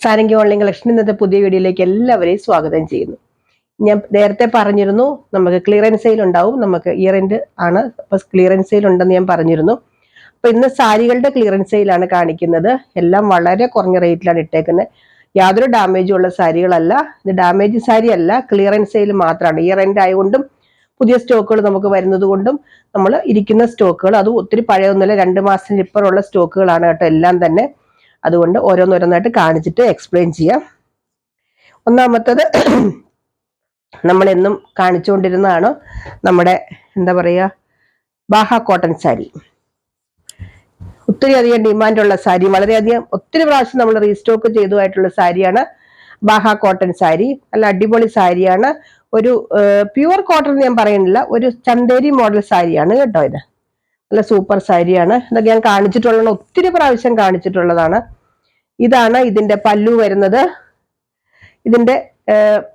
Sarangi online collection ഇന്നത്തെ പുതിയ വീഡിയോയിലേക്ക് എല്ലാവരെയും സ്വാഗതം ചെയ്യുന്നു. ഞാൻ നേരത്തെ പറഞ്ഞിരുന്നു നമുക്ക് ക്ലിയറൻസ് സെയിൽ ഉണ്ടാവും, നമുക്ക് ഇയർ എൻഡ് ആണ്, അപ്പൊ ക്ലിയറൻസ് സെയിൽ ഉണ്ടെന്ന് ഞാൻ പറഞ്ഞിരുന്നു. അപ്പൊ ഇന്ന് സാരികളുടെ ക്ലിയറൻസ് സെയിലാണ് കാണിക്കുന്നത്. എല്ലാം വളരെ കുറഞ്ഞ റേറ്റിലാണ് ഇട്ടേക്കുന്നത്. യാതൊരു ഡാമേജും ഉള്ള സാരികളല്ല, ഇത് ഡാമേജ് സാരി അല്ല, ക്ലിയറൻസ് സെയിൽ മാത്രമാണ്. ഇയർ എൻഡ് ആയതുകൊണ്ടും പുതിയ സ്റ്റോക്കുകൾ നമുക്ക് വരുന്നത് കൊണ്ടും നമ്മൾ ഇരിക്കുന്ന സ്റ്റോക്കുകൾ, അത് ഒത്തിരി പഴയൊന്നുമില്ല, 2 മാസത്തിന് ഇപ്പുറമുള്ള സ്റ്റോക്കുകളാണ് കേട്ടോ എല്ലാം തന്നെ. അതുകൊണ്ട് ഓരോന്നോരോന്നായിട്ട് കാണിച്ചിട്ട് എക്സ്പ്ലെയിൻ ചെയ്യാം. ഒന്നാമത്തത് നമ്മൾ എന്നും കാണിച്ചുകൊണ്ടിരുന്നതാണ് നമ്മുടെ എന്താ പറയുക, ബാഹ കോട്ടൺ സാരി. ഒത്തിരി അധികം ഡിമാൻഡുള്ള സാരി, വളരെയധികം ഒത്തിരി പ്രാവശ്യം നമ്മൾ റീസ്റ്റോക്ക് ചെയ്തതായിട്ടുള്ള സാരിയാണ് ബാഹ കോട്ടൺ സാരി. നല്ല അടിപൊളി സാരിയാണ്. ഒരു പ്യുവർ കോട്ടൺ ഞാൻ പറയുന്നില്ല, ഒരു ചന്തേരി മോഡൽ സാരിയാണ് കേട്ടോ. ഇത് നല്ല സൂപ്പർ സാരിയാണ്. ഇതൊക്കെ ഞാൻ കാണിച്ചിട്ടുള്ള ഒത്തിരി പ്രാവശ്യം കാണിച്ചിട്ടുള്ളതാണ്. ഇതാണ് ഇതിന്റെ പല്ലു വരുന്നത്. ഇതിന്റെ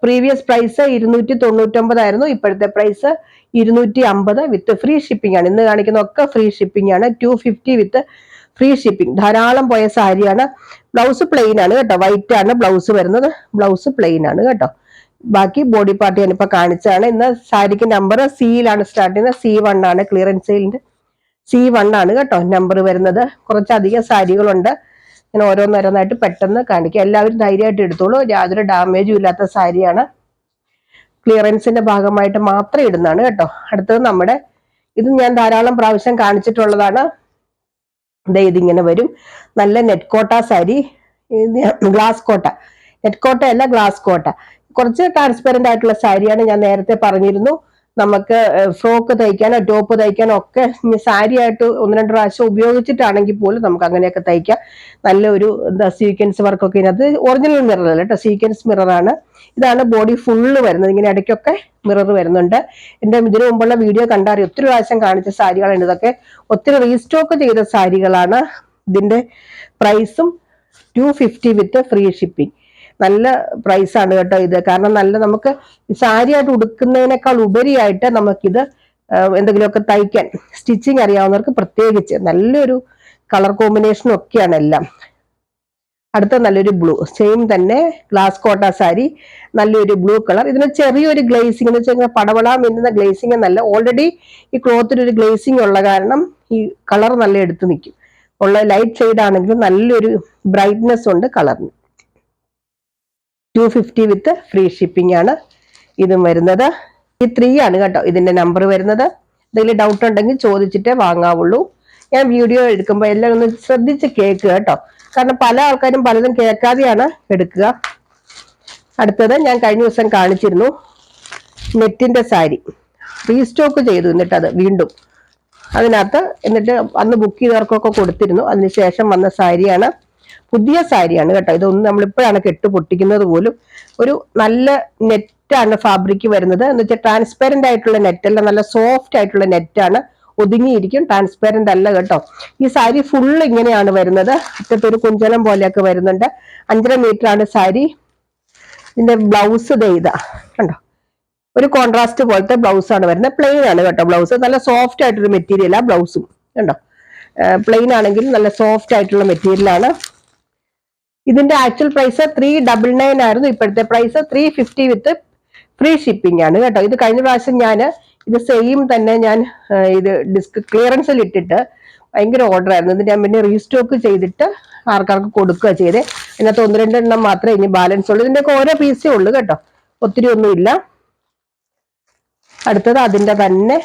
പ്രീവിയസ് പ്രൈസ് 299 ആയിരുന്നു. ഇപ്പോഴത്തെ പ്രൈസ് 250 വിത്ത് ഫ്രീ ഷിപ്പിംഗ് ആണ്. ഇന്ന് കാണിക്കുന്ന ഒക്കെ ഫ്രീ ഷിപ്പിംഗ് ആണ്. 250 വിത്ത് ഫ്രീ ഷിപ്പിംഗ്. ധാരാളം പോയ സാരിയാണ്. ബ്ലൗസ് പ്ലെയിൻ ആണ് കേട്ടോ, വൈറ്റ് ആണ് ബ്ലൗസ് വരുന്നത്. ബ്ലൗസ് പ്ലെയിൻ ആണ് കേട്ടോ. ബാക്കി ബോഡി പാർട്ട് ഞാനിപ്പോ കാണിച്ചാണ്. ഇന്ന് സാരിക്ക് നമ്പർ സിയിലാണ് സ്റ്റാർട്ട് ചെയ്യുന്നത്. C1 ആണ് ക്ലിയറൻസ് സെയിലിന്റെ C1 ആണ് കേട്ടോ നമ്പർ വരുന്നത്. കുറച്ചധികം സാരികളുണ്ട്. ഞാൻ ഓരോന്നോരോന്നായിട്ട് പെട്ടെന്ന് കാണിക്കാം. എല്ലാവരും ധൈര്യമായിട്ട് എടുത്തോളൂ. യാതൊരു ഡാമേജും ഇല്ലാത്ത സാരിയാണ്. ക്ലിയറൻസിന്റെ ഭാഗമായിട്ട് മാത്രം ഇടുന്നതാണ് കേട്ടോ. അടുത്തത് നമ്മുടെ ഇത് ഞാൻ ധാരാളം പ്രാവശ്യം കാണിച്ചിട്ടുള്ളതാണ്. ഇതിങ്ങനെ വരും. നല്ല നെറ്റ് കോട്ട സാരി, ഗ്ലാസ് കോട്ട, നെറ്റ് കോട്ട അല്ല ഗ്ലാസ് കോട്ട. കുറച്ച് ട്രാൻസ്പെറന്റ് ആയിട്ടുള്ള സാരിയാണ്. ഞാൻ നേരത്തെ പറഞ്ഞിരുന്നു നമുക്ക് ഫ്രോക്ക് തയ്ക്കാനോ ടോപ്പ് തയ്ക്കാനോ ഒക്കെ സാരി ആയിട്ട് 1-2 പ്രാവശ്യം ഉപയോഗിച്ചിട്ടാണെങ്കിൽ പോലും നമുക്ക് അങ്ങനെയൊക്കെ തയ്ക്കാം. നല്ലൊരു എന്താ സീക്വൻസ് വർക്കൊക്കെ ഇതിനകത്ത്. ഒറിജിനൽ മിറർ അല്ല കേട്ടോ, സീക്വൻസ് മിററാണ്. ഇതാണ് ബോഡി ഫുള്ള് വരുന്നത്. ഇങ്ങനെ ഇടയ്ക്കൊക്കെ മിറർ വരുന്നുണ്ട്. എൻ്റെ ഇതിനു മുമ്പുള്ള വീഡിയോ കണ്ടാൽ ഒത്തിരി പ്രാവശ്യം കാണിച്ച സാരികളാണ് ഇതൊക്കെ. ഒത്തിരി റീസ്റ്റോക്ക് ചെയ്ത സാരികളാണ്. ഇതിന്റെ പ്രൈസും 250 വിത്ത് ഫ്രീ ഷിപ്പിംഗ്. നല്ല പ്രൈസാണ് കേട്ടോ ഇത്. കാരണം നല്ല നമുക്ക് സാരി ആയിട്ട് ഉടുക്കുന്നതിനേക്കാൾ ഉപരിയായിട്ട് നമുക്കിത് എന്തെങ്കിലുമൊക്കെ തയ്ക്കാൻ, സ്റ്റിച്ചിങ് അറിയാവുന്നവർക്ക് പ്രത്യേകിച്ച് നല്ലൊരു കളർ കോമ്പിനേഷനും ഒക്കെയാണ് എല്ലാം. അടുത്ത നല്ലൊരു ബ്ലൂ, സെയിം തന്നെ ഗ്ലാസ് കോട്ട സാരി, നല്ലൊരു ബ്ലൂ കളർ. ഇതിന് ചെറിയൊരു ഗ്ലേസിംഗ് എന്ന് വെച്ചാൽ പടവള മിന്നുന്ന ഗ്ലേസിംഗ് എന്നല്ല, ഓൾറെഡി ഈ ക്ലോത്തിൽ ഒരു ഗ്ലേസിംഗ് ഉള്ള കാരണം ഈ കളർ നല്ല എടുത്തു നിൽക്കും. ഉള്ള ലൈറ്റ് ഷെയ്ഡ് ആണെങ്കിലും നല്ലൊരു ബ്രൈറ്റ്നെസ് ഉണ്ട് കളറിന്. 250 വിത്ത് ഫ്രീ ഷിപ്പിംഗ് ആണ് ഇതും വരുന്നത്. ഈ 3 ആണ് കേട്ടോ ഇതിന്റെ നമ്പർ വരുന്നത്. എന്തെങ്കിലും ഡൗട്ട് ഉണ്ടെങ്കിൽ ചോദിച്ചിട്ടേ വാങ്ങാവുള്ളൂ. ഞാൻ വീഡിയോ എടുക്കുമ്പോൾ എല്ലാം ഒന്ന് ശ്രദ്ധിച്ച് കേൾക്കുക കേട്ടോ. കാരണം പല ആൾക്കാരും പലതും കേൾക്കാതെയാണ് എടുക്കുക. അടുത്തത് ഞാൻ കഴിഞ്ഞ ദിവസം കാണിച്ചിരുന്നു നെറ്റിന്റെ സാരി, റീസ്റ്റോക്ക് ചെയ്തു. എന്നിട്ട് അത് വീണ്ടും അതിനകത്ത് എന്നിട്ട് അന്ന് ബുക്ക് ചെയ്തവർക്കൊക്കെ കൊടുത്തിരുന്നു. അതിനുശേഷം വന്ന സാരിയാണ്, പുതിയ സാരിയാണ് കേട്ടോ. ഇതൊന്നും നമ്മളിപ്പോഴാണ് കെട്ട് പൊട്ടിക്കുന്നത് പോലും. ഒരു നല്ല നെറ്റാണ് ഫാബ്രിക് വരുന്നത്. എന്ന് വെച്ചാൽ ട്രാൻസ്പെറന്റ് ആയിട്ടുള്ള നെറ്റ് അല്ല, നല്ല സോഫ്റ്റ് ആയിട്ടുള്ള നെറ്റാണ്. ഒതുങ്ങിയിരിക്കും, ട്രാൻസ്പെറന്റ് അല്ല കേട്ടോ. ഈ സാരി ഫുള്ള് ഇങ്ങനെയാണ് വരുന്നത്. അറ്റത്തൊരു കുഞ്ചലം പോലെയൊക്കെ വരുന്നുണ്ട്. 5.5 മീറ്റർ ആണ് സാരി. ഇതിന്റെ ബ്ലൗസ് ഇതാ കണ്ടോ, ഒരു കോൺട്രാസ്റ്റ് പോലത്തെ ബ്ലൗസ് ആണ് വരുന്നത്. പ്ലെയിൻ ആണ് കേട്ടോ ബ്ലൗസ്. നല്ല സോഫ്റ്റ് ആയിട്ടൊരു മെറ്റീരിയലാണ് ബ്ലൗസും കണ്ടോ. പ്ലെയിൻ ആണെങ്കിൽ നല്ല സോഫ്റ്റ് ആയിട്ടുള്ള മെറ്റീരിയലാണ്. ഇതിന്റെ ആക്ച്വൽ പ്രൈസ് 399 ആയിരുന്നു. ഇപ്പോഴത്തെ പ്രൈസ് 350 വിത്ത് ഫ്രീ ഷിപ്പിംഗ് ആണ് കേട്ടോ. ഇത് കഴിഞ്ഞ പ്രാവശ്യം ഞാൻ ഇത് സെയിം തന്നെ ഞാൻ ഇത് ക്ലിയറൻസിൽ ഇട്ടിട്ട് ഭയങ്കര ഓർഡർ ആയിരുന്നു. ഇത് ഞാൻ പിന്നെ റീസ്റ്റോക്ക് ചെയ്തിട്ട് ആർക്കാർക്ക് കൊടുക്കുക ചെയ്തേ. അതിനകത്ത് 1-2 എണ്ണം മാത്രമേ ഇനി ബാലൻസ് ഉള്ളൂ. ഇതിന്റെയൊക്കെ ഓരോ പീസേ ഉള്ളൂ കേട്ടോ, ഒത്തിരി ഒന്നും ഇല്ല. അടുത്തത് അതിന്റെ തന്നെ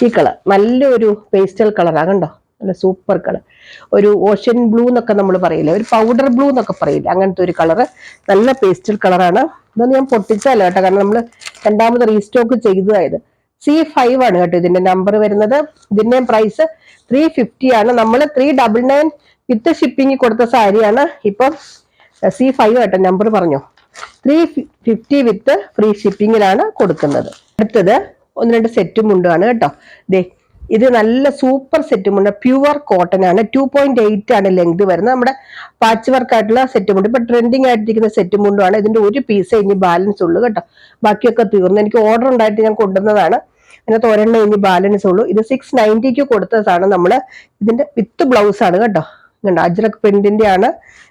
ഈ കളർ, നല്ലൊരു പേസ്റ്റൽ കളറാണ് കണ്ടോ, നല്ല സൂപ്പർ കളർ. ഒരു ഓഷ്യൻ ബ്ലൂ എന്നൊക്കെ നമ്മൾ പറയില്ലേ, ഒരു പൗഡർ ബ്ലൂ എന്നൊക്കെ പറയില്ലേ, അങ്ങനത്തെ ഒരു കളറ്. നല്ല പേസ്റ്റൽ കളറാണ്. ഇതൊന്നും ഞാൻ പൊട്ടിച്ചല്ല കേട്ടോ, കാരണം നമ്മൾ രണ്ടാമത് റീസ്റ്റോക്ക് ചെയ്തതായത്. C5 ആണ് കേട്ടോ ഇതിന്റെ നമ്പർ വരുന്നത്. ഇതിന്റെ പ്രൈസ് 350 ആണ്. നമ്മൾ 399 വിത്ത് ഷിപ്പിംഗ് കൊടുത്ത സാരിയാണ്. ഇപ്പം C5 കേട്ടോ നമ്പർ പറഞ്ഞോ. 350 വിത്ത് ഫ്രീ ഷിപ്പിങ്ങിലാണ് കൊടുക്കുന്നത്. അടുത്തത് 1-2 സെറ്റും മുണ്ടാണ് കേട്ടോ. ഇത് നല്ല സൂപ്പർ സെറ്റും ഉണ്ട്, പ്യുവർ കോട്ടൺ ആണ്. 2.8 ആണ് ലെങ്ത് വരുന്നത്. നമ്മുടെ പാച്ച് വർക്ക് ആയിട്ടുള്ള സെറ്റും ഉണ്ട്. ഇപ്പൊ ട്രെൻഡിങ് ആയിട്ടിരിക്കുന്ന സെറ്റും മുണ്ടുമാണ്. ഇതിന്റെ ഒരു പീസേ ഇനി ബാലൻസ് ഉള്ളൂ കേട്ടോ, ബാക്കിയൊക്കെ തീർന്നു. എനിക്ക് ഓർഡർ ഉണ്ടായിട്ട് ഞാൻ കൊണ്ടുവന്നതാണ്. അതിനകത്ത് 1 ഇനി ബാലൻസ് ഉള്ളൂ. ഇത് 690 കൊടുത്തതാണ് നമ്മള്. ഇതിന്റെ വിത്ത് ബ്ലൗസ് ആണ് കേട്ടോ. കണ്ടോ, അജ്രക് പ്രിന്റിന്റെ ആണ്,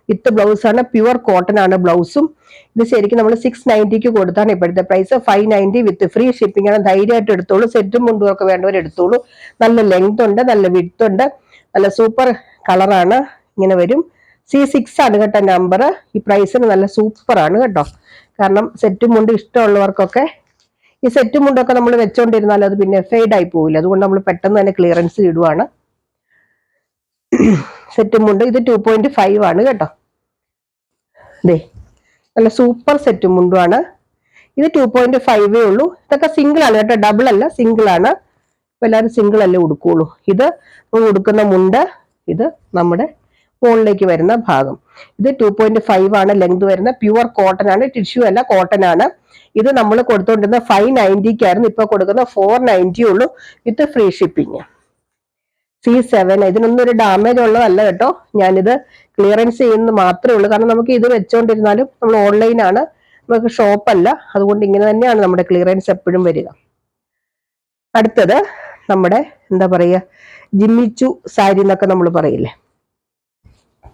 വിത്ത് ബ്ലൗസ് ആണ്, പ്യുവർ കോട്ടൺ ആണ് ബ്ലൗസും. ഇത് ശരിക്കും നമ്മൾ 690 കൊടുത്താണ് ഇപ്പോഴത്തെ പ്രൈസ്. 590 വിത്ത് ഫ്രീ ഷിപ്പിംഗ് ആണ്. ധൈര്യമായിട്ട് എടുത്തോളൂ. സെറ്റും മുണ്ടും ഒക്കെ വേണ്ടവർ എടുത്തോളൂ. നല്ല ലെങ്ത് ഉണ്ട്, നല്ല വിഡ്ത്ത് ഉണ്ട്, നല്ല സൂപ്പർ കളറാണ്. ഇങ്ങനെ വരും. C6 ആണ് കേട്ടോ നമ്പർ. ഈ പ്രൈസിന് നല്ല സൂപ്പർ ആണ് കേട്ടോ. കാരണം സെറ്റും മുണ്ടും ഇഷ്ടമുള്ളവർക്കൊക്കെ, ഈ സെറ്റും മുണ്ടൊക്കെ നമ്മൾ വെച്ചോണ്ടിരുന്നാൽ അത് പിന്നെ ഫെയ്ഡ് ആയി പോവില്ല. അതുകൊണ്ട് നമ്മൾ പെട്ടെന്ന് തന്നെ ക്ലിയറൻസ് ഇടുവാണ്. സെറ്റും മുണ്ട് ഇത് 2.5 ആണ് കേട്ടോ. ദേ നല്ല സൂപ്പർ സെറ്റും മുണ്ടുമാണ്. ഇത് 2.5 ഉള്ളൂ. ഇതൊക്കെ സിംഗിൾ ആണ് കേട്ടോ, ഡബിൾ അല്ല, സിംഗിൾ ആണ്. ഇപ്പൊ എല്ലാവരും സിംഗിൾ അല്ലേ ഉടുക്കുള്ളൂ. ഇത് ഉടുക്കുന്ന മുണ്ട്, ഇത് നമ്മുടെ മുകളിലേക്ക് വരുന്ന ഭാഗം. ഇത് 2.5 ആണ് ലെങ്ത് വരുന്ന. പ്യുവർ കോട്ടൺ ആണ്, ടിഷ്യൂ അല്ല, കോട്ടൺ ആണ്. ഇത് നമ്മൾ കൊടുത്തോണ്ടിരുന്ന 590 ഇപ്പൊ കൊടുക്കുന്ന 490 ഉള്ളൂ വിത്ത് ഫ്രീ ഷിപ്പിംഗ്. C7 ഇതിനൊന്നും ഒരു ഡാമേജ് ഉള്ളതല്ല കേട്ടോ. ഞാനിത് ക്ലിയറൻസ് ചെയ്യുന്നത് മാത്രമേ ഉള്ളൂ. കാരണം നമുക്ക് ഇത് വെച്ചോണ്ടിരുന്നാലും നമ്മൾ ഓൺലൈനാണ്, നമുക്ക് ഷോപ്പല്ല. അതുകൊണ്ട് ഇങ്ങനെ തന്നെയാണ് നമ്മുടെ ക്ലിയറൻസ് എപ്പോഴും വരിക. അടുത്തത് നമ്മുടെ എന്താ പറയുക, ജിമ്മിച്ചു സാരി എന്നൊക്കെ നമ്മൾ പറയില്ലേ,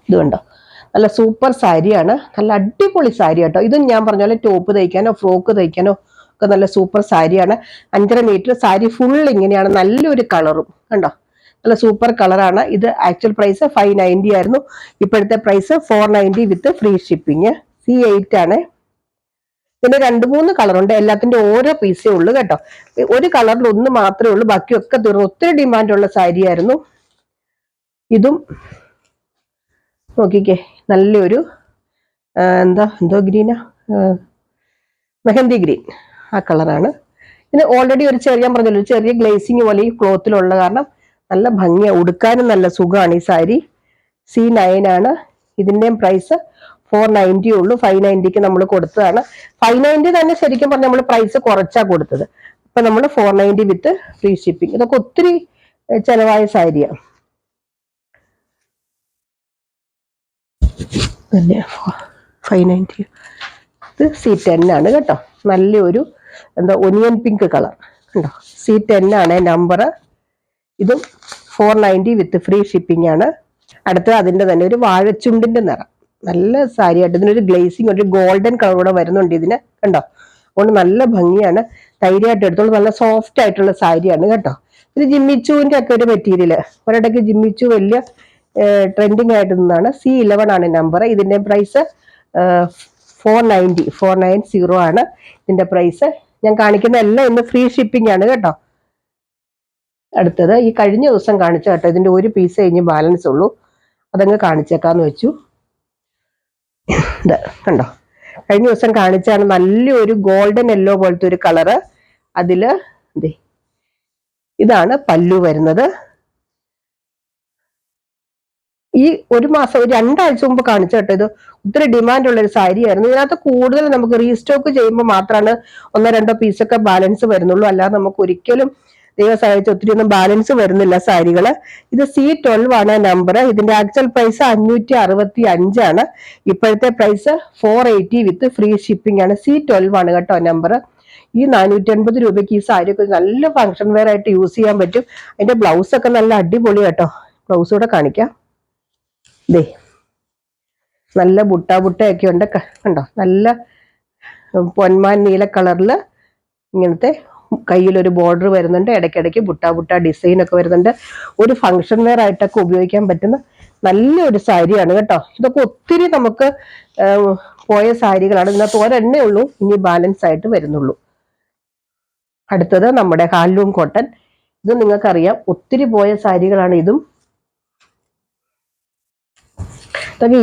ഇത് കണ്ടോ, നല്ല സൂപ്പർ സാരിയാണ്. നല്ല അടിപൊളി സാരി കേട്ടോ. ഇതും ഞാൻ പറഞ്ഞ പോലെ ടോപ്പ് തയ്ക്കാനോ ഫ്രോക്ക് തയ്ക്കാനോ ഒക്കെ നല്ല സൂപ്പർ സാരിയാണ്. 5.5 മീറ്റർ സാരി ഫുൾ ഇങ്ങനെയാണ്. നല്ലൊരു കളറും കണ്ടോ, നല്ല സൂപ്പർ കളറാണ്. ഇത് ആക്ച്വൽ പ്രൈസ് 590 ആയിരുന്നു. ഇപ്പോഴത്തെ പ്രൈസ് 490 വിത്ത് ഫ്രീ ഷിപ്പിംഗ്. C8 ആണ്. ഇതിന് 2-3 കളറുണ്ട്. എല്ലാത്തിന്റെ ഓരോ പീസേ ഉള്ളൂ കേട്ടോ. ഒരു കളറിൽ ഒന്ന് മാത്രമേ ഉള്ളൂ, ബാക്കിയൊക്കെ തീർന്നു. ഒത്തിരി ഡിമാൻഡുള്ള സാരിയായിരുന്നു. ഇതും നോക്കിക്കേ, നല്ലൊരു എന്തോ ഗ്രീനാ, മെഹന്തി ഗ്രീൻ, ആ കളറാണ്. ഇതിന് ഓൾറെഡി ഒരു ചെറിയ പറഞ്ഞല്ലോ, ചെറിയ ഗ്ലേസിങ് പോലെ ഈ ക്ലോത്തിലുള്ള കാരണം നല്ല ഭംഗിയാണ്, ഉടുക്കാനും നല്ല സുഖമാണ് ഈ സാരി. C9 ആണ്. ഇതിന്റെയും പ്രൈസ് 490 ഉള്ളൂ. 590 നമ്മൾ കൊടുത്തതാണ്. 590 തന്നെ ശരിക്കും പറഞ്ഞാൽ നമ്മൾ പ്രൈസ് കുറച്ചാ കൊടുത്തത്. ഇപ്പൊ നമ്മൾ 490 വിത്ത് ഫ്രീ ഷിപ്പിംഗ്. ഇതൊക്കെ ഒത്തിരി ചെലവായ സാരിയാണ്. പിന്നെ 590 ഇത് C10 ആണ് കേട്ടോ. നല്ലൊരു ഒനിയൻ പിങ്ക് കളർ കണ്ടോ. C10 ആണ് നമ്പർ. ഇതും 490 വിത്ത് ഫ്രീ ഷിപ്പിംഗ് ആണ്. അടുത്തത് അതിന്റെ തന്നെ ഒരു വാഴച്ചുണ്ടിന്റെ നിറം, നല്ല സാരിയായിട്ട്. ഇതിനൊരു ഗ്ലേസിങ്, ഒരു ഗോൾഡൻ കളർ കൂടെ വരുന്നുണ്ട് ഇതിന് കണ്ടോ. അതുകൊണ്ട് നല്ല ഭംഗിയാണ്. ധൈര്യമായിട്ട് എടുത്തോളൂ. നല്ല സോഫ്റ്റ് ആയിട്ടുള്ള സാരിയാണ് കേട്ടോ. ഇത് ജിമ്മിച്ചുവിന്റെ ഒക്കെ ഒരു മെറ്റീരിയല്. ഒരിടയ്ക്ക് ജിമ്മിച്ചു വലിയ ട്രെൻഡിങ് ആയിട്ട് നിന്നാണ്. C11 ആണ് നമ്പർ. ഇതിന്റെ പ്രൈസ് 490 ആണ് ഇതിന്റെ പ്രൈസ്. ഞാൻ കാണിക്കുന്ന എല്ലാം ഇന്ന് ഫ്രീ ഷിപ്പിംഗ് ആണ് കേട്ടോ. അടുത്തത് ഈ കഴിഞ്ഞ ദിവസം കാണിച്ച കേട്ടോ, ഇതിന്റെ ഒരു പീസ് കഴിഞ്ഞ് ബാലൻസ് ഉള്ളൂ. അതങ്ങ് കാണിച്ചേക്കാന്ന് വെച്ചു. ഇത് കണ്ടോ, കഴിഞ്ഞ ദിവസം കാണിച്ചാണ്. നല്ലൊരു ഗോൾഡൻ യെല്ലോ പോലത്തെ ഒരു കളറ്. അതില് ഇതാണ് പല്ലു വരുന്നത്. ഈ ഒരു മാസം, ഒരു 2 ആഴ്ച മുമ്പ് കാണിച്ച കേട്ടോ. ഇത് ഒത്തിരി ഡിമാൻഡ് ഉള്ള ഒരു സാരി ആയിരുന്നു. ഇതിനകത്ത് കൂടുതൽ നമുക്ക് റീസ്റ്റോക്ക് ചെയ്യുമ്പോൾ മാത്രമാണ് 1-2 പീസൊക്കെ ബാലൻസ് വരുന്നുള്ളൂ. അല്ലാതെ നമുക്ക് ഒരിക്കലും ദൈവം സഹായിച്ച് ഒത്തിരി ഒന്നും ബാലൻസ് വരുന്നില്ല സാരികള്. ഇത് C12 ആണ് നമ്പർ. ഇതിന്റെ ആക്ച്വൽ പ്രൈസ് 565 ആണ്. ഇപ്പോഴത്തെ പ്രൈസ് 480 വിത്ത് ഫ്രീ ഷിപ്പിംഗ് ആണ്. C12 ആണ് കേട്ടോ നമ്പർ. ഈ 450 രൂപയ്ക്ക് ഈ സാരി ഒക്കെ നല്ല ഫംഗ്ഷൻ വെയർ ആയിട്ട് യൂസ് ചെയ്യാൻ പറ്റും. അതിന്റെ ബ്ലൗസ് ഒക്കെ നല്ല അടിപൊളി കേട്ടോ. ബ്ലൗസ് കൂടെ കാണിക്കാം. ദേ നല്ല ബുട്ടയൊക്കെ ഉണ്ട് കണ്ടോ. നല്ല പൊന്മാൻ നീല കളറില് ഇങ്ങനത്തെ കയ്യിലൊരു ബോർഡർ വരുന്നുണ്ട്. ഇടയ്ക്കിടയ്ക്ക് ബുട്ട ഡിസൈൻ ഒക്കെ വരുന്നുണ്ട്. ഒരു ഫംഗ്ഷൻ വെയർ ആയിട്ടൊക്കെ ഉപയോഗിക്കാൻ പറ്റുന്ന നല്ലൊരു സാരിയാണ് കേട്ടോ. ഇതൊക്കെ ഒത്തിരി നമുക്ക് പോയ സാരികളാണ്. ഇതിനകത്ത് ഒരെണ്ണേ ഉള്ളൂ ഇനി ബാലൻസ് ആയിട്ട് വരുന്നുള്ളൂ. അടുത്തത് നമ്മുടെ ഹാൻഡ്ലൂം കോട്ടൺ. ഇത് നിങ്ങൾക്കറിയാം, ഒത്തിരി പോയ സാരികളാണ് ഇതും. ഇതൊക്കെ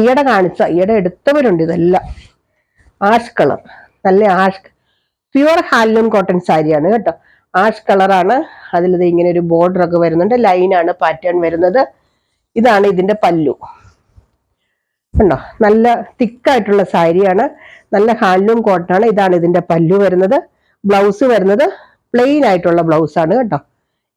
ഈയിടെ എടുത്തവരുണ്ട്. ഇതെല്ലാം ആഷ് കളർ, നല്ല ആഷ് പ്യുവർ ഹാൻഡ്ലൂം കോട്ടൺ സാരിയാണ് കേട്ടോ. ആഷ് കളറാണ്. അതിലിത് ഇങ്ങനെ ഒരു ബോർഡർ ഒക്കെ വരുന്നുണ്ട്. ലൈനാണ് പാറ്റേൺ വരുന്നത്. ഇതാണ് ഇതിന്റെ പല്ലു കണ്ടോ. നല്ല തിക്കായിട്ടുള്ള സാരിയാണ്. നല്ല ഹാൻഡ്ലൂം കോട്ടൺ ആണ്. ഇതാണ് ഇതിന്റെ പല്ലു വരുന്നത്. ബ്ലൗസ് വരുന്നത് പ്ലെയിൻ ആയിട്ടുള്ള ബ്ലൗസ് ആണ് കേട്ടോ.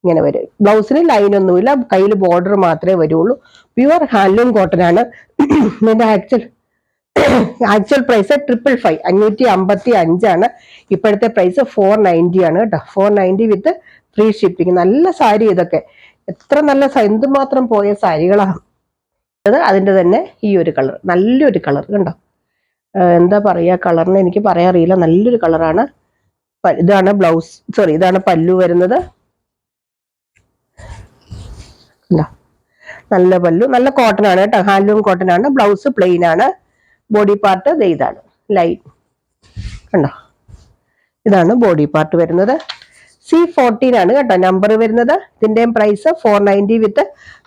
ഇങ്ങനെ വരും. ബ്ലൗസിന് ലൈനൊന്നുമില്ല, കയ്യിൽ ബോർഡർ മാത്രമേ വരുള്ളൂ. പ്യുവർ ഹാൻഡ്ലൂം കോട്ടൺ ആണ്. ഇതിന്റെ ആക്ച്വൽ പ്രൈസ് 555 ആണ്. ഇപ്പോഴത്തെ പ്രൈസ് 490 ആണ് കേട്ടോ. 490 വിത്ത് ഫ്രീ ഷിപ്പിംഗ്. നല്ല സാരി ഇതൊക്കെ. എത്ര നല്ല എന്തുമാത്രം പോയ സാരികളാണ്. അതിൻ്റെ തന്നെ ഈ ഒരു കളർ, നല്ലൊരു കളർ കണ്ടോ, എന്താ പറയുക കളറിന് എനിക്ക് പറയാറിയില്ല, നല്ലൊരു കളറാണ്. ഇതാണ് ബ്ലൗസ്, സോറി ഇതാണ് പല്ലു വരുന്നത്. നല്ല പല്ലു, നല്ല കോട്ടൺ ആണ് കേട്ടോ, ഹാൻഡ്ലൂം കോട്ടൺ ആണ്. ബ്ലൗസ് പ്ലെയിൻ ആണ്. ബോഡി പാർട്ട് ഇതാണ് ലൈൻ കണ്ടോ, ഇതാണ് ബോഡി പാർട്ട് വരുന്നത്. C14 ആണ് കേട്ടോ നമ്പർ വരുന്നത്. ഇതിന്റെയും പ്രൈസ് 490 വിത്ത്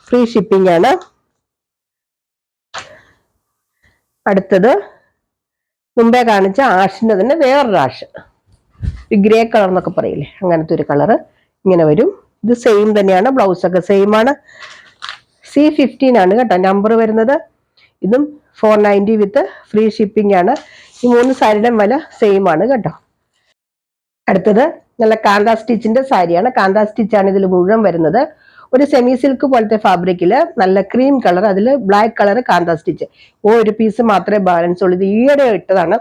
ഫ്രീ ഷിപ്പിംഗ് ആണ്. അടുത്തത് മുമ്പേ കാണിച്ച ആഷിന്റെ തന്നെ വേറൊരു ആഷ്, ഗ്രേ കളർ എന്നൊക്കെ പറയില്ലേ, അങ്ങനത്തെ ഒരു കളറ് ഇങ്ങനെ വരും. ഇത് സെയിം തന്നെയാണ്, ബ്ലൗസ് ഒക്കെ സെയിം ആണ്. C15 ആണ് കേട്ടോ നമ്പർ വരുന്നത്. ഇതും 490 വിത്ത് ഫ്രീ ഷിപ്പിംഗ് ആണ്. ഈ 3 സാരിയുടെ വില സെയിം ആണ് കേട്ടോ. അടുത്തത് നല്ല കാന്ത സ്റ്റിച്ചിന്റെ സാരിയാണ്. കാന്ത സ്റ്റിച്ചാണ് ഇതിൽ മുഴുവൻ വരുന്നത്. ഒരു സെമി സിൽക്ക് പോലത്തെ ഫാബ്രിക്കില് നല്ല ക്രീം കളർ, അതിൽ ബ്ലാക്ക് കളർ കാന്ത സ്റ്റിച്ച്. ഒരു പീസ് മാത്രമേ ബാലൻസ് ഉള്ളൂ. ഇത് ഈയിടെ ഇട്ടതാണ്.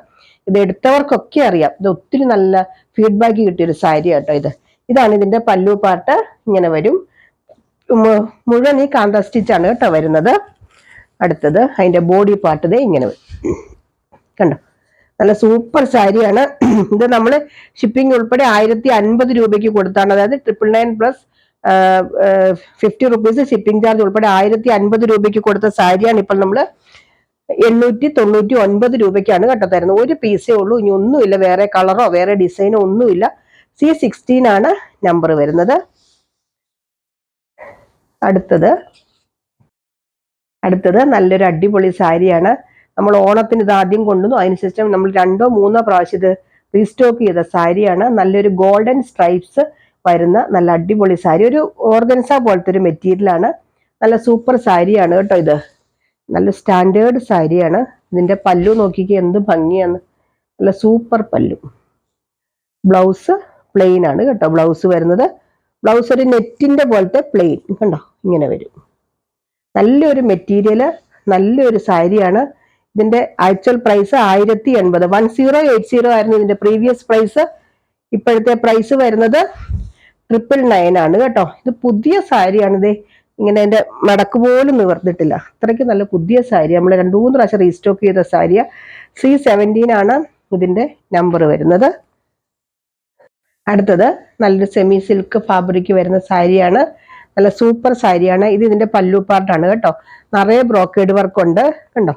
ഇത് എടുത്തവർക്കൊക്കെ അറിയാം. ഇത് ഒത്തിരി നല്ല ഫീഡ്ബാക്ക് കിട്ടിയൊരു സാരി കേട്ടോ ഇത്. ഇതാണ് ഇതിന്റെ പല്ലു പാർട്ട്, ഇങ്ങനെ വരും. മുഴുവൻ ഈ കാന്ത സ്റ്റിച്ചാണ് കേട്ടോ വരുന്നത്. അടുത്തത് അതിന്റെ ബോഡി പാർട്ട് ഇതേ ഇങ്ങനെ വരും കണ്ടോ, നല്ല സൂപ്പർ സാരിയാണ്. ഇത് നമ്മൾ ഷിപ്പിംഗ് ഉൾപ്പെടെ 1050 രൂപയ്ക്ക് കൊടുത്താണ്. അതായത് 999 പ്ലസ് 50 റുപ്പീസ് ഷിപ്പിംഗ് ചാർജ് ഉൾപ്പെടെ 1050 രൂപയ്ക്ക് കൊടുത്ത സാരിയാണ് ഇപ്പോൾ നമ്മൾ 899 രൂപയ്ക്കാണ് കേട്ടോ തരുന്നത്. ഒരു പീസേ ഉള്ളൂ, ഇനി ഒന്നുമില്ല, വേറെ കളറോ വേറെ ഡിസൈനോ ഒന്നുമില്ല. C16 ആണ് നമ്പർ വരുന്നത്. അടുത്തത് നല്ലൊരു അടിപൊളി സാരിയാണ്. നമ്മൾ ഓണത്തിന് ഇത് ആദ്യം കൊണ്ടുവന്നു, അതിനുശേഷം നമ്മൾ 2-3 പ്രാവശ്യം ഇത് റീസ്റ്റോക്ക് ചെയ്ത സാരിയാണ്. നല്ലൊരു ഗോൾഡൻ സ്ട്രൈപ്സ് വരുന്ന നല്ല അടിപൊളി സാരി, ഒരു ഓർഗൻസ പോലത്തെ ഒരു മെറ്റീരിയലാണ്. നല്ല സൂപ്പർ സാരിയാണ് കേട്ടോ ഇത്. നല്ല സ്റ്റാൻഡേർഡ് സാരിയാണ്. ഇതിന്റെ പല്ലു നോക്കിക്ക് എന്ത് ഭംഗിയാണ്, നല്ല സൂപ്പർ പല്ലു. ബ്ലൗസ് പ്ലെയിൻ ആണ് കേട്ടോ ബ്ലൗസ് വരുന്നത്. ബ്ലൗസ് ഒരു നെറ്റിന്റെ പോലത്തെ പ്ലെയിൻ കണ്ടോ, ഇങ്ങനെ വരും. നല്ലൊരു മെറ്റീരിയല്, നല്ലൊരു സാരിയാണ്. ഇതിന്റെ ആക്ച്വൽ പ്രൈസ് 1080, 1080 ആയിരുന്നു ഇതിന്റെ പ്രീവിയസ് പ്രൈസ്. ഇപ്പോഴത്തെ പ്രൈസ് വരുന്നത് 999 ആണ് കേട്ടോ. ഇത് പുതിയ സാരിയാണ്. ഇത് ഇങ്ങനെ അതിന്റെ മടക്ക് പോലും നിവർന്നിട്ടില്ല, അത്രയ്ക്ക് നല്ല പുതിയ സാരി. നമ്മൾ 2-3 പ്രാവശ്യം റീസ്റ്റോക്ക് ചെയ്ത സാരിയ. C17 ആണ് ഇതിന്റെ നമ്പർ വരുന്നത്. അടുത്തത് നല്ലൊരു സെമി സിൽക്ക് ഫാബ്രിക് വരുന്ന സാരിയാണ്. നല്ല സൂപ്പർ സാരിയാണ്. ഇത് ഇതിന്റെ പല്ലു പാർട്ടാണ് കേട്ടോ. നിറയെ ബ്രോക്കേഡ് വർക്ക് ഉണ്ട് കണ്ടോ,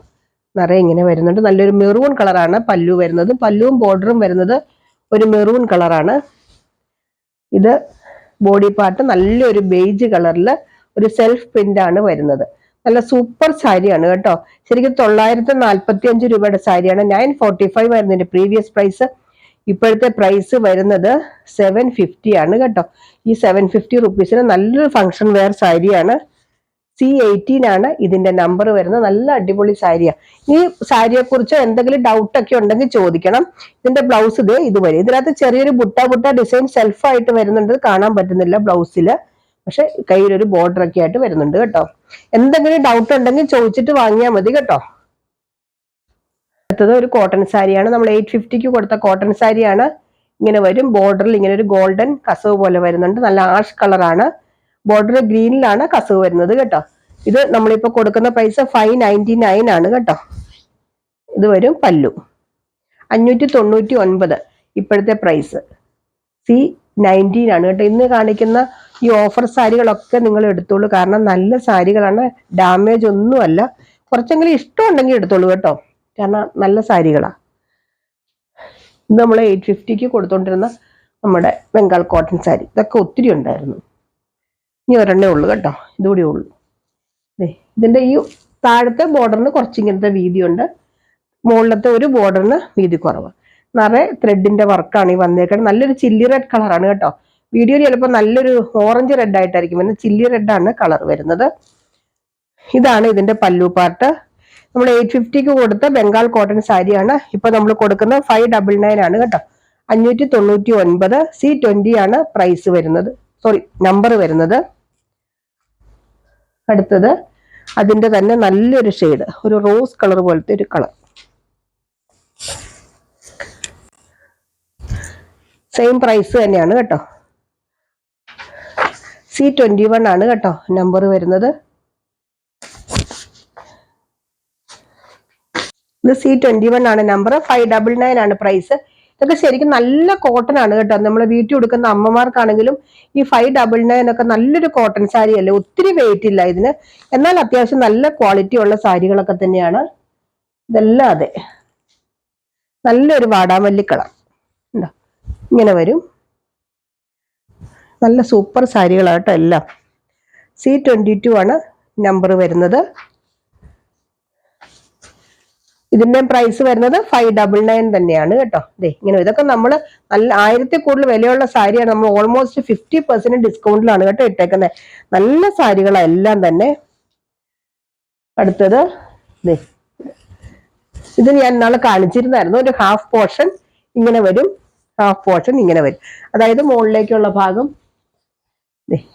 നിറയെ ഇങ്ങനെ വരുന്നുണ്ട്. നല്ലൊരു മെറൂൺ കളറാണ് പല്ലു വരുന്നത്. പല്ലുവും ബോർഡറും വരുന്നത് ഒരു മെറൂൺ കളറാണ്. ഇത് ബോഡി പാർട്ട് നല്ലൊരു ബേജ് കളറിൽ ഒരു സെൽഫ് പ്രിന്റ് ആണ് വരുന്നത്. നല്ല സൂപ്പർ സാരിയാണ് കേട്ടോ. ശരിക്കും 945 രൂപയുടെ സാരിയാണ്. 945 ആയിരുന്നു ഇതിന്റെ പ്രീവിയസ് പ്രൈസ്. ഇപ്പോഴത്തെ പ്രൈസ് വരുന്നത് 750 ആണ് കേട്ടോ. ഈ 750 റുപ്പീസിന് നല്ലൊരു ഫംഗ്ഷൻ വെയർ സാരിയാണ്. C18 ആണ് ഇതിന്റെ നമ്പർ വരുന്നത്. നല്ല അടിപൊളി സാരിയാണ്. ഈ സാരിയെ കുറിച്ച് എന്തെങ്കിലും ഡൗട്ട് ഒക്കെ ഉണ്ടെങ്കിൽ ചോദിക്കണം. ഇതിന്റെ ബ്ലൗസ് ഇത് വരും. ഇതിനകത്ത് ചെറിയൊരു ബുട്ട ഡിസൈൻ സെൽഫായിട്ട് വരുന്നുണ്ട്, കാണാൻ പറ്റുന്നില്ല ബ്ലൗസില്. പക്ഷെ കയ്യിലൊരു ബോർഡർ ഒക്കെ ആയിട്ട് വരുന്നുണ്ട് കേട്ടോ. എന്തെങ്കിലും ഡൗട്ട് ഉണ്ടെങ്കിൽ ചോദിച്ചിട്ട് വാങ്ങിയാൽ മതി കേട്ടോ. അടുത്തത് ഒരു കോട്ടൺ സാരിയാണ്. നമ്മൾ 850 കൊടുത്ത കോട്ടൺ സാരിയാണ്. ഇങ്ങനെ വരും. ബോർഡറിൽ ഇങ്ങനെ ഒരു ഗോൾഡൻ കസവ് പോലെ വരുന്നുണ്ട്. നല്ല ആഷ് കളറാണ്. ബോർഡർ ഗ്രീനിലാണ് കസവ് വരുന്നത് കേട്ടോ. ഇത് നമ്മളിപ്പോ കൊടുക്കുന്ന പ്രൈസ് 599 ആണ് കേട്ടോ. ഇത് വരും പല്ലു. 599 ഇപ്പോഴത്തെ പ്രൈസ്. C19 ആണ് കേട്ടോ. ഇന്ന് കാണിക്കുന്ന ഈ ഓഫർ സാരികളൊക്കെ നിങ്ങൾ എടുത്തോളൂ, കാരണം നല്ല സാരികളാണ്, ഡാമേജ് ഒന്നുമല്ല. കുറച്ചെങ്കിലും ഇഷ്ടമുണ്ടെങ്കിൽ എടുത്തോളൂ കേട്ടോ, കാരണം നല്ല സാരികളാണ്. ഇത് നമ്മൾ 850 കൊടുത്തോണ്ടിരുന്ന നമ്മുടെ ബംഗാൾ കോട്ടൺ സാരി, ഇതൊക്കെ ഒത്തിരി ഉണ്ടായിരുന്നു. ഇനി ഒരെണ്ണേ ഉള്ളൂ കേട്ടോ, ഇതുകൂടി ഉള്ളൂ. ഇതിന്റെ ഈ താഴത്തെ ബോർഡറിന് കുറച്ചിങ്ങനത്തെ വീതിയുണ്ട്, മുകളിലത്തെ ഒരു ബോർഡറിന് വീതി കുറവ്. നിറയെ ത്രെഡിന്റെ വർക്കാണ് ഈ വന്നേക്കുന്നത്. നല്ലൊരു ചില്ലി റെഡ് കളറാണ് കേട്ടോ. വീഡിയോയിൽ ചിലപ്പോൾ നല്ലൊരു ഓറഞ്ച് റെഡ് ആയിട്ടായിരിക്കും വരുന്നത്, ചില്ലി റെഡാണ് കളർ വരുന്നത്. ഇതാണ് ഇതിന്റെ പല്ലു പാർട്ട്. നമ്മൾ 850 കൊടുത്ത ബംഗാൾ കോട്ടൺ സാരിയാണ്. ഇപ്പൊ നമ്മൾ കൊടുക്കുന്നത് 599 ആണ് കേട്ടോ. 599. C20 ആണ് പ്രൈസ് വരുന്നത്, സോറി നമ്പർ വരുന്നത്. അടുത്തത് അതിന്റെ തന്നെ നല്ലൊരു ഷെയ്ഡ്, ഒരു റോസ് കളർ പോലത്തെ ഒരു കളർ. സെയിം പ്രൈസ് തന്നെയാണ് കേട്ടോ. C21 ആണ് കേട്ടോ നമ്പർ വരുന്നത്. ഇത് C21 ആണ് നമ്പർ, 599 ആണ് പ്രൈസ്. ഇതൊക്കെ ശരിക്കും നല്ല കോട്ടൺ ആണ് കേട്ടോ. നമ്മൾ വീട്ടിൽ കൊടുക്കുന്ന അമ്മമാർക്കാണെങ്കിലും ഈ 599 ഒക്കെ നല്ലൊരു കോട്ടൺ സാരി അല്ലേ, ഒത്തിരി വെയിറ്റ് ഇല്ല ഇതിന്, എന്നാൽ അത്യാവശ്യം നല്ല ക്വാളിറ്റി ഉള്ള സാരികളൊക്കെ തന്നെയാണ് ഇതെല്ലാം. അതെ, നല്ലൊരു വാടാമല്ലി കളർ ഉണ്ടോ, ഇങ്ങനെ വരും. നല്ല സൂപ്പർ സാരികളാട്ടോ എല്ലാം. C22 ആണ് നമ്പർ വരുന്നത്. ഇതിന്റെ പ്രൈസ് വരുന്നത് 599 തന്നെയാണ് കേട്ടോ. ഇങ്ങനെ ഇതൊക്കെ നമ്മൾ നല്ല 1000 കൂടുതൽ വിലയുള്ള സാരിയാണ്. നമ്മൾ ഓൾമോസ്റ്റ് 50% ഡിസ്കൗണ്ടിലാണ് കേട്ടോ ഇട്ടേക്കുന്നത്. നല്ല സാരികളാണ് എല്ലാം തന്നെ. അടുത്തത് ഇത് ഞാൻ നാളെ കാണിച്ചിരുന്നായിരുന്നു. ഒരു ഹാഫ് പോർഷൻ ഇങ്ങനെ വരും, ഹാഫ് പോർഷൻ ഇങ്ങനെ വരും. അതായത് മുകളിലേക്കുള്ള ഭാഗം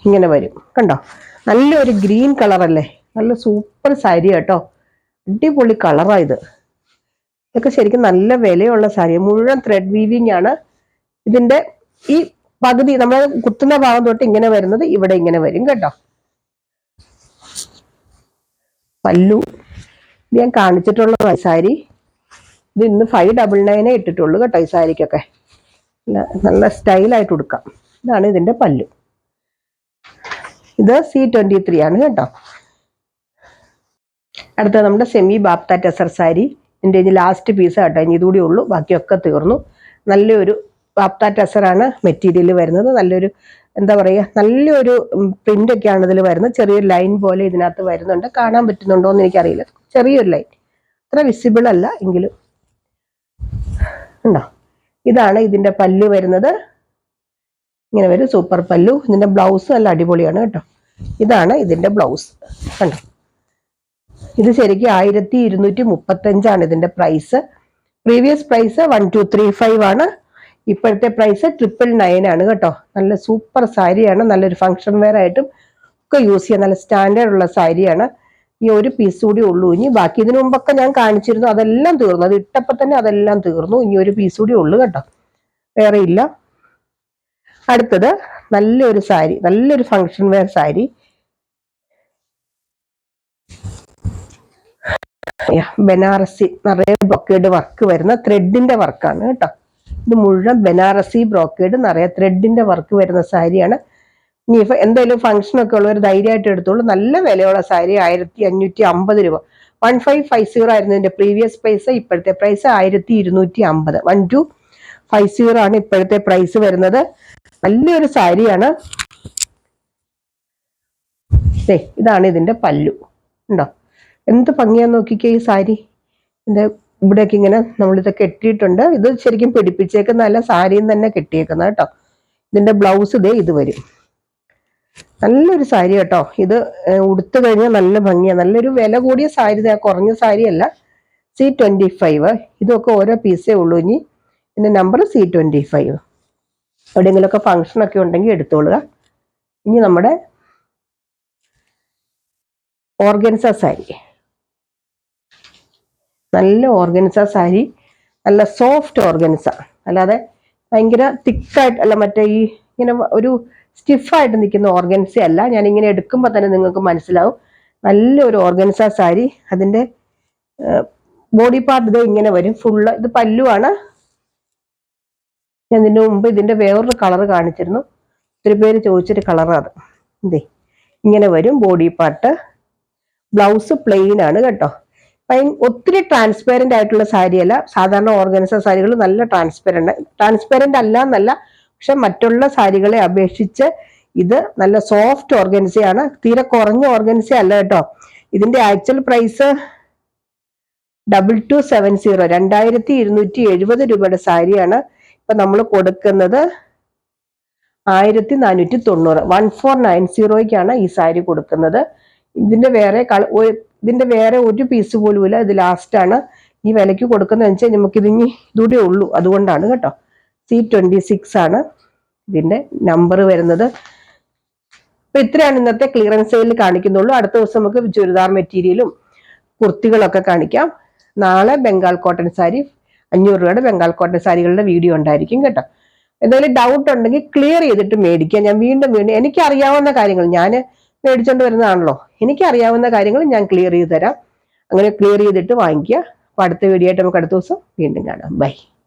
ഇങ്ങനെ വരും കണ്ടോ. നല്ലൊരു ഗ്രീൻ കളർ അല്ലേ, നല്ല സൂപ്പർ സാരി കേട്ടോ, അടിപൊളി കളറാണ് ഇത്. ഇതൊക്കെ ശരിക്കും നല്ല വിലയുള്ള സാരി, മുഴുവൻ ത്രെഡ് വീവിങ് ആണ്. ഇതിന്റെ ഈ പകുതി നമ്മൾ കുത്തുന്ന ഭാഗം തൊട്ട് ഇങ്ങനെ വരുന്നത് ഇവിടെ ഇങ്ങനെ വരും കേട്ടോ. പല്ലു ഞാൻ കാണിച്ചിട്ടുള്ള സാരി, ഇത് ഇന്ന് 599 ഇട്ടിട്ടുള്ളൂ കേട്ടോ. ഈ സാരിക്കൊക്കെ നല്ല സ്റ്റൈലായിട്ട് കൊടുക്കാം. ഇതാണ് ഇതിന്റെ പല്ലു. ഇത് C23 ആണ് കേട്ടോ. അടുത്ത നമ്മുടെ സെമി ബാപ്ത ടെസർ സാരി, എൻ്റെ ഇനി ലാസ്റ്റ് പീസ് കേട്ടോ, ഇനി ഇതുകൂടി ഉള്ളൂ, ബാക്കിയൊക്കെ തീർന്നു. നല്ലൊരു ബാപ്ത ടെസറാണ് മെറ്റീരിയൽ വരുന്നത്. നല്ലൊരു എന്താ പറയുക, നല്ലൊരു പ്രിന്റ് ഒക്കെയാണ് ഇതിൽ വരുന്നത്. ചെറിയൊരു ലൈൻ പോലെ ഇതിനകത്ത് വരുന്നുണ്ട്, കാണാൻ പറ്റുന്നുണ്ടോ എന്ന് എനിക്കറിയില്ല. ചെറിയൊരു ലൈൻ, അത്ര വിസിബിൾ അല്ല എങ്കിലും ഉണ്ടോ. ഇതാണ് ഇതിന്റെ പല്ലു വരുന്നത്, ഇങ്ങനെ വരും, സൂപ്പർ പല്ലു. ഇതിന്റെ ബ്ലൗസ് നല്ല അടിപൊളിയാണ് കേട്ടോ. ഇതാണ് ഇതിന്റെ ബ്ലൗസ് കണ്ടോ. ഇത് ശരിക്കും 1235 ഇതിന്റെ പ്രൈസ്. പ്രീവിയസ് പ്രൈസ് 1235 ആണ്. ഇപ്പോഴത്തെ പ്രൈസ് 999 ആണ് കേട്ടോ. നല്ല സൂപ്പർ സാരിയാണ്, നല്ലൊരു ഫംഗ്ഷൻ വെയർ ആയിട്ടും ഒക്കെ യൂസ് ചെയ്യാൻ നല്ല സ്റ്റാൻഡേർഡ് ഉള്ള സാരിയാണ്. ഈ ഒരു പീസ് കൂടി ഉള്ളൂ ഇനി. ബാക്കി ഇതിനു മുമ്പൊക്കെ ഞാൻ കാണിച്ചിരുന്നു, അതെല്ലാം തീർന്നു. അത് ഇട്ടപ്പോൾ തന്നെ അതെല്ലാം തീർന്നു. ഇനി ഒരു പീസ് കൂടി ഉള്ളു കേട്ടോ, വേറെ ഇല്ല. അടുത്തത് നല്ലൊരു സാരി, നല്ലൊരു ഫംഗ്ഷൻ വെയർ സാരി. ബനാറസി നിറയെ ബ്രോക്കേഡ് വർക്ക് വരുന്ന ത്രെഡിന്റെ വർക്കാണ് കേട്ടോ. ഇത് മുഴുവൻ ബനാറസി ബ്രോക്കേഡ് നിറയെ ത്രെഡിന്റെ വർക്ക് വരുന്ന സാരിയാണ്. ഇനി ഇപ്പൊ എന്തായാലും ഫംഗ്ഷൻ ഒക്കെ ഉള്ളവർ ധൈര്യമായിട്ട് എടുത്തോളൂ. നല്ല വിലയുള്ള സാരി, 1550 രൂപ. 1550 ആയിരുന്നു ഇതിന്റെ പ്രീവിയസ് പ്രൈസ്. ഇപ്പോഴത്തെ പ്രൈസ് 1250. 1250 ആണ് ഇപ്പോഴത്തെ പ്രൈസ് വരുന്നത്. നല്ലൊരു സാരിയാണ്. ഇതാണ് ഇതിന്റെ പല്ലു ഉണ്ടോ, എന്ത് ഭംഗിയാന്ന് നോക്കിക്കേ ഈ സാരി. ഇതിന്റെ ഇവിടെയൊക്കെ ഇങ്ങനെ നമ്മളിത് കെട്ടിയിട്ടുണ്ട്. ഇത് ശരിക്കും പിടിപ്പിച്ചേക്കുന്നതല്ല, സാരിയും തന്നെ കെട്ടിയേക്കുന്ന കേട്ടോ. ഇതിന്റെ ബ്ലൗസ് ഇത് വരും. നല്ലൊരു സാരി കേട്ടോ. ഇത് ഉടുത്തു കഴിഞ്ഞാൽ നല്ല ഭംഗിയാണ്. നല്ലൊരു വില കൂടിയ സാരി, കുറഞ്ഞ സാരിയല്ല. C25. ഇതൊക്കെ ഓരോ പീസേ ഉള്ളൂ. ഇനി ഇതിന്റെ നമ്പർ C25. എവിടെയെങ്കിലുമൊക്കെ ഫംഗ്ഷൻ ഒക്കെ ഉണ്ടെങ്കിൽ എടുത്തോളുക. ഇനി നമ്മുടെ ഓർഗൻസ സാരി, നല്ല ഓർഗൻസ സാരി, നല്ല സോഫ്റ്റ് ഓർഗൻസ, അല്ലാതെ ഭയങ്കര തിക്കായിട്ട് അല്ല, മറ്റേ ഈ ഇങ്ങനെ ഒരു സ്റ്റിഫായിട്ട് നിൽക്കുന്ന ഓർഗൻസ അല്ല. ഞാനിങ്ങനെ എടുക്കുമ്പോൾ തന്നെ നിങ്ങൾക്ക് മനസ്സിലാവും. നല്ലൊരു ഓർഗൻസ സാരി. അതിൻ്റെ ബോഡി പാർട്ട് ഇങ്ങനെ വരും ഫുള്ള്. ഇത് പല്ലുവാണ്. ഞാൻ ഇതിന് മുമ്പ് ഇതിന്റെ വേറൊരു കളർ കാണിച്ചിരുന്നു, ഒത്തിരി പേര് ചോദിച്ചൊരു കളറാണ് അത്. ഇങ്ങനെ വരും ബോഡി പാർട്ട്. ബ്ലൗസ് പ്ലെയിൻ ആണ് കേട്ടോ. ഒത്തിരി ട്രാൻസ്പെറന്റ് ആയിട്ടുള്ള സാരിയല്ല. സാധാരണ ഓർഗൻസ സാരികൾ നല്ല ട്രാൻസ്പെറന്റ് അല്ല എന്നല്ല, പക്ഷെ മറ്റുള്ള സാരികളെ അപേക്ഷിച്ച് ഇത് നല്ല സോഫ്റ്റ് ഓർഗൻസയാണ്. തീരെ കുറഞ്ഞ ഓർഗൻസ അല്ല കേട്ടോ. ഇതിന്റെ ആക്ച്വൽ പ്രൈസ് 2270, 2270 രൂപയുടെ സാരിയാണ്. ഇപ്പൊ നമ്മൾ കൊടുക്കുന്നത് 1490, 1490ക്കാണ് ഈ സാരി കൊടുക്കുന്നത്. ഇതിന്റെ വേറെ ഒരു പീസ് പോലും ഇല്ല. ഇത് ലാസ്റ്റ് ആണ് ഈ വിലയ്ക്ക് കൊടുക്കുന്നത് വെച്ചാൽ നമുക്ക് ഇതിനി ഇതൂടെ ഉള്ളൂ, അതുകൊണ്ടാണ് കേട്ടോ. C26 ആണ് ഇതിന്റെ നമ്പർ വരുന്നത്. അപ്പൊ ഇത്രയാണ് ഇന്നത്തെ ക്ലിയറൻസ് സെയിലിൽ കാണിക്കുന്നുള്ളൂ. അടുത്ത ദിവസം നമുക്ക് ചുരിദാർ മെറ്റീരിയലും കുർത്തികളൊക്കെ കാണിക്കാം. നാളെ ബംഗാൾ കോട്ടൺ സാരി, 500 രൂപയുടെ ബംഗാൾ കോട്ടൺ സാരികളുടെ വീഡിയോ ഉണ്ടായിരിക്കും കേട്ടോ. എന്തെങ്കിലും ഡൗട്ട് ഉണ്ടെങ്കിൽ ക്ലിയർ ചെയ്തിട്ട് മേടിക്കുക. ഞാൻ വീണ്ടും എനിക്കറിയാവുന്ന കാര്യങ്ങൾ, ഞാൻ മേടിച്ചോണ്ട് വരുന്നതാണല്ലോ, എനിക്കറിയാവുന്ന കാര്യങ്ങൾ ഞാൻ ക്ലിയർ ചെയ്ത് തരാം. അങ്ങനെ ക്ലിയർ ചെയ്തിട്ട് വാങ്ങിക്കുക. അപ്പൊ അടുത്ത വീഡിയോ ആയിട്ട് നമുക്ക് അടുത്ത ദിവസം വീണ്ടും കാണാം. ബൈ.